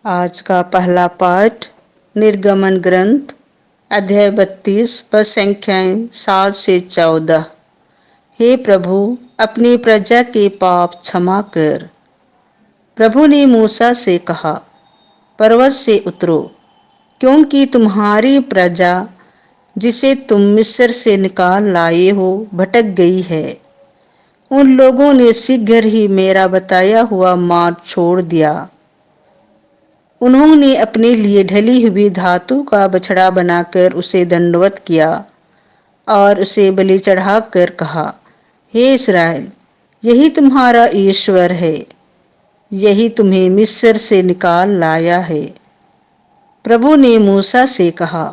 आज का पहला पाठ निर्गमन ग्रंथ अध्याय 32 पद संख्याएं 7 से 14। हे प्रभु, अपनी प्रजा के पाप क्षमा कर। प्रभु ने मूसा से कहा, पर्वत से उतरो, क्योंकि तुम्हारी प्रजा जिसे तुम मिस्र से निकाल लाए हो भटक गई है। उन लोगों ने शीघ्र ही मेरा बताया हुआ मार्ग छोड़ दिया। उन्होंने अपने लिए ढली हुई धातु का बछड़ा बनाकर उसे दंडवत किया और उसे बलि चढ़ाकर कहा, हे इस्राएल, यही तुम्हारा ईश्वर है, यही तुम्हें मिस्र से निकाल लाया है। प्रभु ने मूसा से कहा,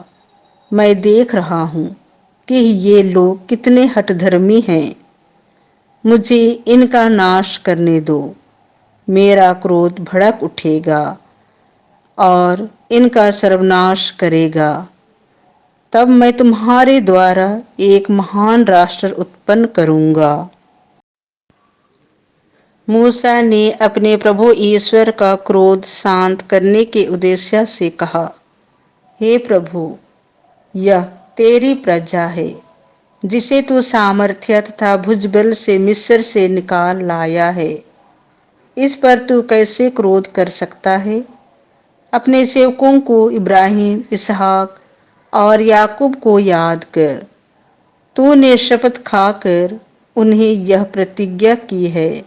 मैं देख रहा हूं कि ये लोग कितने हठधर्मी हैं। मुझे इनका नाश करने दो। मेरा क्रोध भड़क उठेगा और इनका सर्वनाश करेगा। तब मैं तुम्हारे द्वारा एक महान राष्ट्र उत्पन्न करूंगा। मूसा ने अपने प्रभु ईश्वर का क्रोध शांत करने के उद्देश्य से कहा, हे प्रभु, यह तेरी प्रजा है, जिसे तू सामर्थ्य तथा भुजबल से मिस्र से निकाल लाया है। इस पर तू कैसे क्रोध कर सकता है? अपने सेवकों को इब्राहिम, इसहाक और याकूब को याद कर। तूने शपथ खाकर उन्हें यह प्रतिज्ञा की है,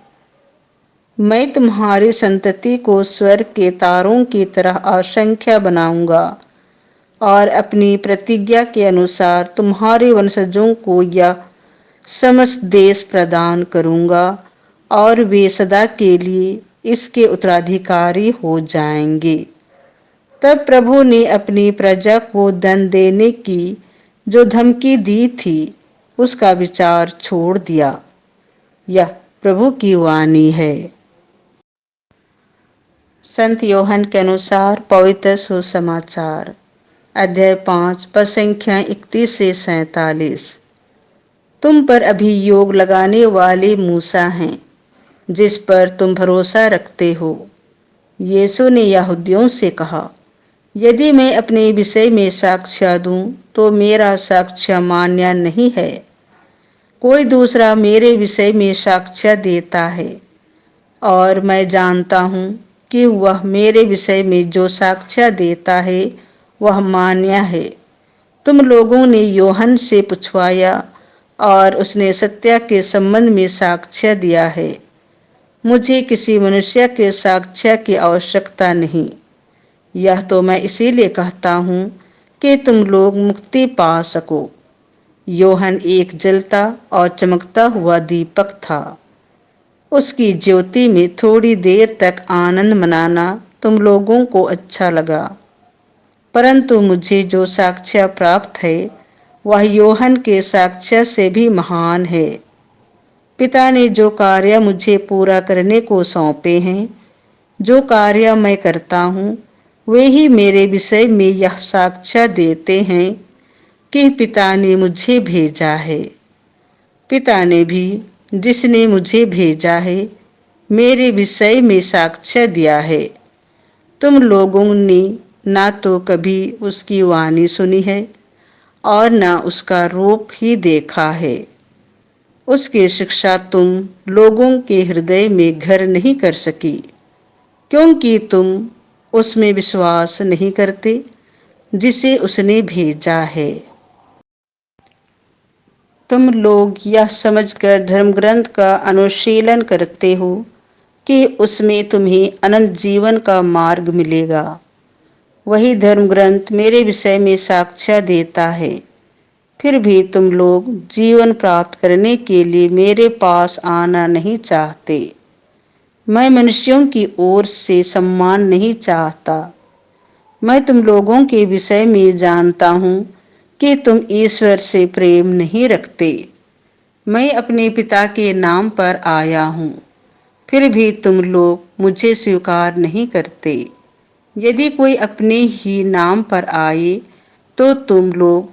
मैं तुम्हारी संतति को स्वर्ग के तारों की तरह असंख्य बनाऊंगा और अपनी प्रतिज्ञा के अनुसार तुम्हारे वंशजों को यह समस्त देश प्रदान करूंगा और वे सदा के लिए इसके उत्तराधिकारी हो जाएंगे। तब प्रभु ने अपनी प्रजा को दंड देने की जो धमकी दी थी, उसका विचार छोड़ दिया। यह प्रभु की वाणी है। संत योहन के अनुसार पवित्र सुसमाचार अध्याय 5 पद संख्या 31 से 47। तुम पर अभियोग लगाने वाले मूसा हैं, जिस पर तुम भरोसा रखते हो। यीशु ने यहूदियों से कहा, यदि मैं अपने विषय में साक्ष्य दूं तो मेरा साक्ष्य मान्य नहीं है। कोई दूसरा मेरे विषय में साक्ष्य देता है और मैं जानता हूं कि वह मेरे विषय में जो साक्ष्य देता है वह मान्य है। तुम लोगों ने योहन से पूछवाया और उसने सत्य के संबंध में साक्ष्य दिया है। मुझे किसी मनुष्य के साक्ष्य की आवश्यकता नहीं। यह तो मैं इसीलिए कहता हूं कि तुम लोग मुक्ति पा सको। योहन एक जलता और चमकता हुआ दीपक था। उसकी ज्योति में थोड़ी देर तक आनंद मनाना तुम लोगों को अच्छा लगा, परंतु मुझे जो साक्ष्य प्राप्त है वह योहन के साक्ष्य से भी महान है। पिता ने जो कार्य मुझे पूरा करने को सौंपे हैं, जो कार्य मैं करता हूँ, वे ही मेरे विषय में यह साक्ष्य देते हैं कि पिता ने मुझे भेजा है। पिता ने भी जिसने मुझे भेजा है मेरे विषय में साक्ष्य दिया है। तुम लोगों ने ना तो कभी उसकी वाणी सुनी है और ना उसका रूप ही देखा है। उसकी शिक्षा तुम लोगों के हृदय में घर नहीं कर सकी, क्योंकि तुम उसमें विश्वास नहीं करते जिसे उसने भेजा है। तुम लोग यह समझकर धर्म ग्रंथ का अनुशीलन करते हो कि उसमें तुम्हें अनंत जीवन का मार्ग मिलेगा। वही धर्म ग्रंथ मेरे विषय में साक्ष्य देता है। फिर भी तुम लोग जीवन प्राप्त करने के लिए मेरे पास आना नहीं चाहते। मैं मनुष्यों की ओर से सम्मान नहीं चाहता। मैं तुम लोगों के विषय में जानता हूं कि तुम ईश्वर से प्रेम नहीं रखते। मैं अपने पिता के नाम पर आया हूं, फिर भी तुम लोग मुझे स्वीकार नहीं करते। यदि कोई अपने ही नाम पर आए तो तुम लोग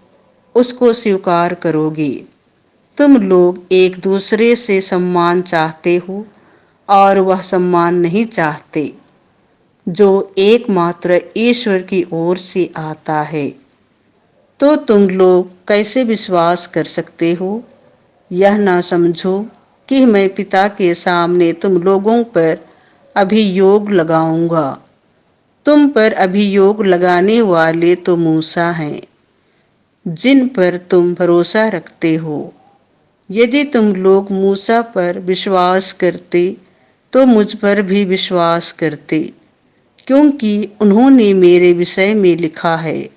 उसको स्वीकार करोगे। तुम लोग एक दूसरे से सम्मान चाहते हो और वह सम्मान नहीं चाहते। जो एकमात्र ईश्वर की ओर से आता है। तो तुम लोग कैसे विश्वास कर सकते हो? यह ना समझो कि मैं पिता के सामने तुम लोगों पर अभियोग लगाऊंगा। तुम पर अभियोग लगाने वाले तो मूसा हैं, जिन पर तुम भरोसा रखते हो। यदि तुम लोग मूसा पर विश्वास करते तो मुझ पर भी विश्वास करते, क्योंकि उन्होंने मेरे विषय में लिखा है।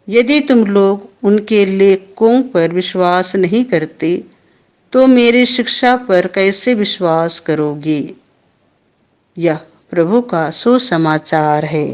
यदि तुम लोग उनके लेखों पर विश्वास नहीं करते तो मेरी शिक्षा पर कैसे विश्वास करोगे? यह प्रभु का सुसमाचार है।